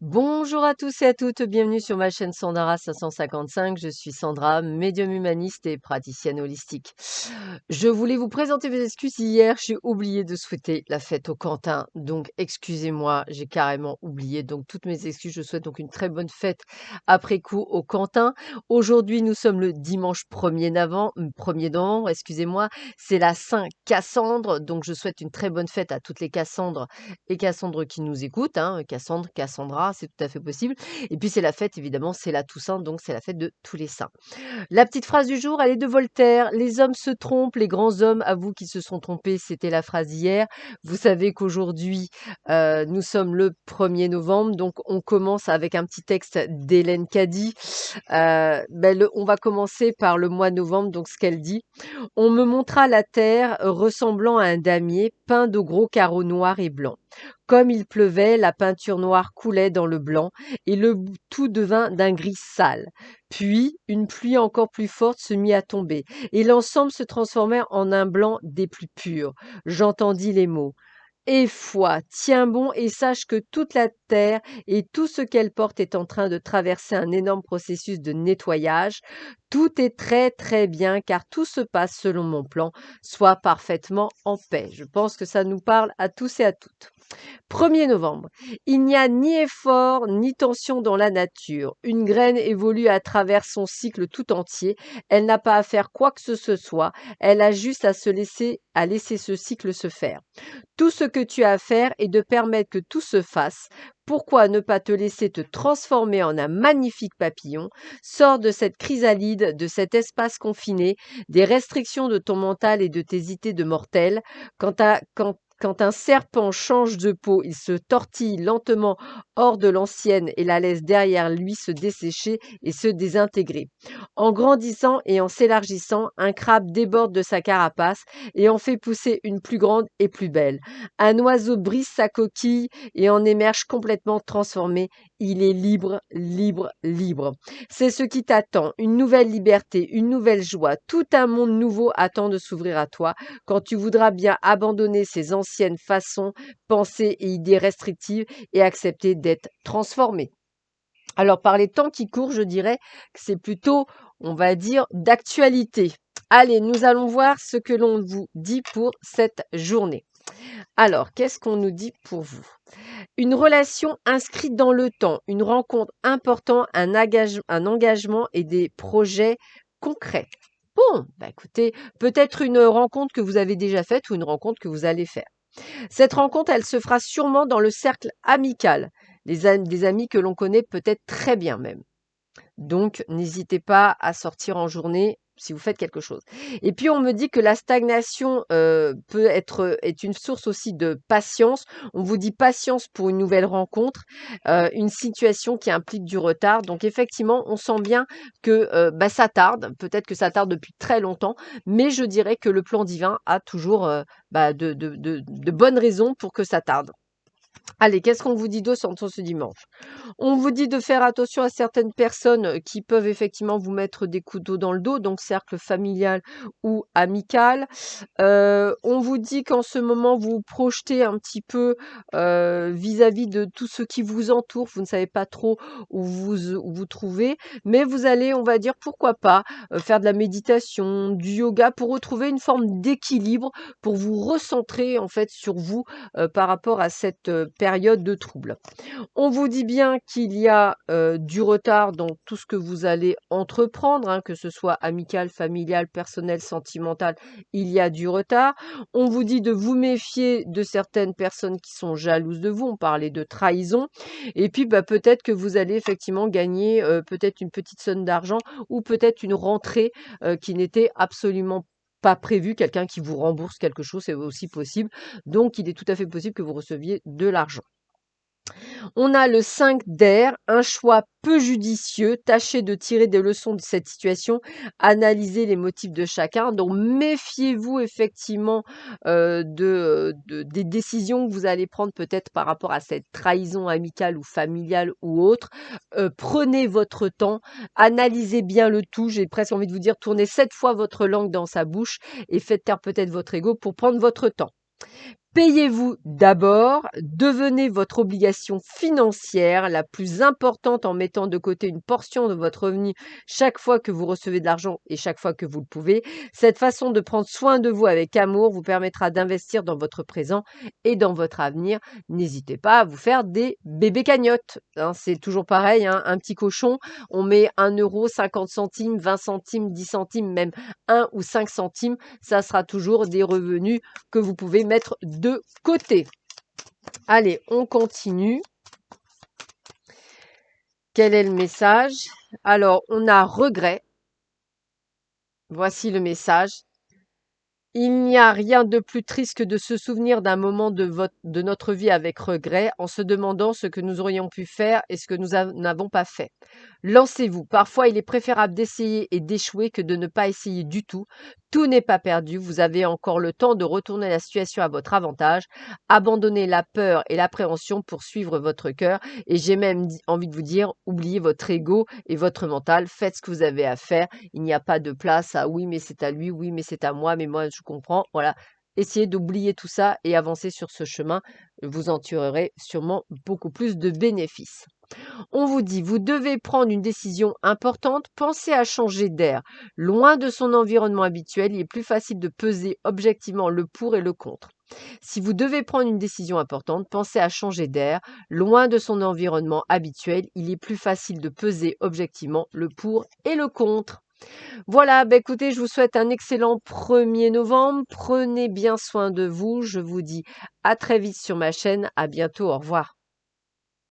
Bonjour à tous et à toutes, bienvenue sur ma chaîne Sandara 555. Je suis Sandra, médium humaniste et praticienne holistique. Je voulais vous présenter mes excuses. Hier, j'ai oublié de souhaiter la fête au Quentin. Donc, excusez-moi, j'ai carrément oublié. Donc, toutes mes excuses. Je souhaite donc une très bonne fête après coup au Quentin. Aujourd'hui, nous sommes le dimanche 1er novembre, excusez-moi. C'est la Saint-Cassandre. Donc, je souhaite une très bonne fête à toutes les Cassandres et Cassandre qui nous écoute, hein, Cassandre, Cassandra, c'est tout à fait possible. Et puis c'est la fête, évidemment, c'est la Toussaint, donc c'est la fête de tous les saints. La petite phrase du jour, elle est de Voltaire. Les hommes se trompent, les grands hommes avouent qu'ils se sont trompés. C'était la phrase d'hier. Vous savez qu'aujourd'hui, nous sommes le 1er novembre, donc on commence avec un petit texte d'Hélène Caddy. On va commencer par le mois de novembre, donc ce qu'elle dit. On me montra la terre ressemblant à un damier peint de gros carreaux noirs et blancs. Comme il pleuvait, la peinture noire coulait dans le blanc et tout devint d'un gris sale. Puis, une pluie encore plus forte se mit à tomber et l'ensemble se transformait en un blanc des plus purs. J'entendis les mots. Et foi, tiens bon et sache que toute la terre et tout ce qu'elle porte est en train de traverser un énorme processus de nettoyage. Tout est très très bien car tout se passe selon mon plan. Sois parfaitement en paix. Je pense que ça nous parle à tous et à toutes. 1er novembre. Il n'y a ni effort ni tension dans la nature. Une graine évolue à travers son cycle tout entier. Elle n'a pas à faire quoi que ce soit. Elle a juste à laisser ce cycle se faire. Tout ce que tu as à faire est de permettre que tout se fasse. Pourquoi ne pas te laisser te transformer en un magnifique papillon? Sors de cette chrysalide, de cet espace confiné, des restrictions de ton mental et de tes idées de mortel. Quand un serpent change de peau, il se tortille lentement hors de l'ancienne et la laisse derrière lui se dessécher et se désintégrer. En grandissant et en s'élargissant, un crabe déborde de sa carapace et en fait pousser une plus grande et plus belle. Un oiseau brise sa coquille et en émerge complètement transformé. Il est libre, libre, libre. C'est ce qui t'attend, une nouvelle liberté, une nouvelle joie. Tout un monde nouveau attend de s'ouvrir à toi quand tu voudras bien abandonner ces anciennes façons, pensées et idées restrictives et accepter d'être transformé. Alors, par les temps qui courent, je dirais que c'est plutôt, on va dire, d'actualité. Allez, nous allons voir ce que l'on vous dit pour cette journée. Alors, qu'est-ce qu'on nous dit pour vous? Une relation inscrite dans le temps, une rencontre importante, un engagement et des projets concrets. Bon, bah écoutez, peut-être une rencontre que vous avez déjà faite ou une rencontre que vous allez faire. Cette rencontre, elle se fera sûrement dans le cercle amical, des amis que l'on connaît peut-être très bien même. Donc, n'hésitez pas à sortir en journée si vous faites quelque chose. Et puis, on me dit que la stagnation est une source aussi de patience. On vous dit patience pour une nouvelle rencontre, une situation qui implique du retard. Donc, effectivement, on sent bien que ça tarde. Peut-être que ça tarde depuis très longtemps, mais je dirais que le plan divin a toujours de bonnes raisons pour que ça tarde. Allez, qu'est-ce qu'on vous dit d'autre sur ce dimanche? On vous dit de faire attention à certaines personnes qui peuvent effectivement vous mettre des coups d'eau dans le dos, donc cercle familial ou amical. On vous dit qu'en ce moment, vous vous projetez un petit peu vis-à-vis de tout ce qui vous entoure. Vous ne savez pas trop où vous trouvez, mais vous allez, on va dire, pourquoi pas, faire de la méditation, du yoga pour retrouver une forme d'équilibre, pour vous recentrer en fait sur vous par rapport à cette période de trouble. On vous dit bien qu'il y a du retard dans tout ce que vous allez entreprendre, hein, que ce soit amical, familial, personnel, sentimental, il y a du retard. On vous dit de vous méfier de certaines personnes qui sont jalouses de vous, on parlait de trahison. Et puis peut-être que vous allez effectivement gagner peut-être une petite somme d'argent ou peut-être une rentrée qui n'était absolument pas prévue, quelqu'un qui vous rembourse quelque chose, c'est aussi possible. Donc il est tout à fait possible que vous receviez de l'argent. On a le 5 d'air, un choix peu judicieux. Tâchez de tirer des leçons de cette situation, analysez les motifs de chacun. Donc méfiez-vous effectivement des décisions que vous allez prendre peut-être par rapport à cette trahison amicale ou familiale ou autre. Prenez votre temps, analysez bien le tout. J'ai presque envie de vous dire, tournez 7 fois votre langue dans sa bouche et faites taire peut-être votre ego pour prendre votre temps. Payez-vous d'abord, devenez votre obligation financière la plus importante en mettant de côté une portion de votre revenu chaque fois que vous recevez de l'argent et chaque fois que vous le pouvez. Cette façon de prendre soin de vous avec amour vous permettra d'investir dans votre présent et dans votre avenir. N'hésitez pas à vous faire des bébés cagnottes, hein, c'est toujours pareil, hein, un petit cochon, on met 1 euro, 50 centimes, 20 centimes, 10 centimes, même 1 ou 5 centimes, ça sera toujours des revenus que vous pouvez mettre de côté. Allez, on continue. Quel est le message? Alors, on a regret. Voici le message. Il n'y a rien de plus triste que de se souvenir d'un moment de notre vie avec regret, en se demandant ce que nous aurions pu faire et ce que nous n'avons pas fait. Lancez-vous. Parfois, il est préférable d'essayer et d'échouer que de ne pas essayer du tout. Tout n'est pas perdu. Vous avez encore le temps de retourner la situation à votre avantage. Abandonnez la peur et l'appréhension pour suivre votre cœur. Et j'ai même envie de vous dire, oubliez votre ego et votre mental. Faites ce que vous avez à faire. Il n'y a pas de place à oui, mais c'est à lui, oui, mais c'est à moi, mais moi, je comprends. Voilà. Essayez d'oublier tout ça et avancez sur ce chemin. Vous en tirerez sûrement beaucoup plus de bénéfices. On vous dit, vous devez prendre une décision importante, pensez à changer d'air. Loin de son environnement habituel, il est plus facile de peser objectivement le pour et le contre. Si vous devez prendre une décision importante, pensez à changer d'air. Loin de son environnement habituel, il est plus facile de peser objectivement le pour et le contre. Voilà, bah écoutez, je vous souhaite un excellent 1er novembre. Prenez bien soin de vous. Je vous dis à très vite sur ma chaîne. À bientôt. Au revoir.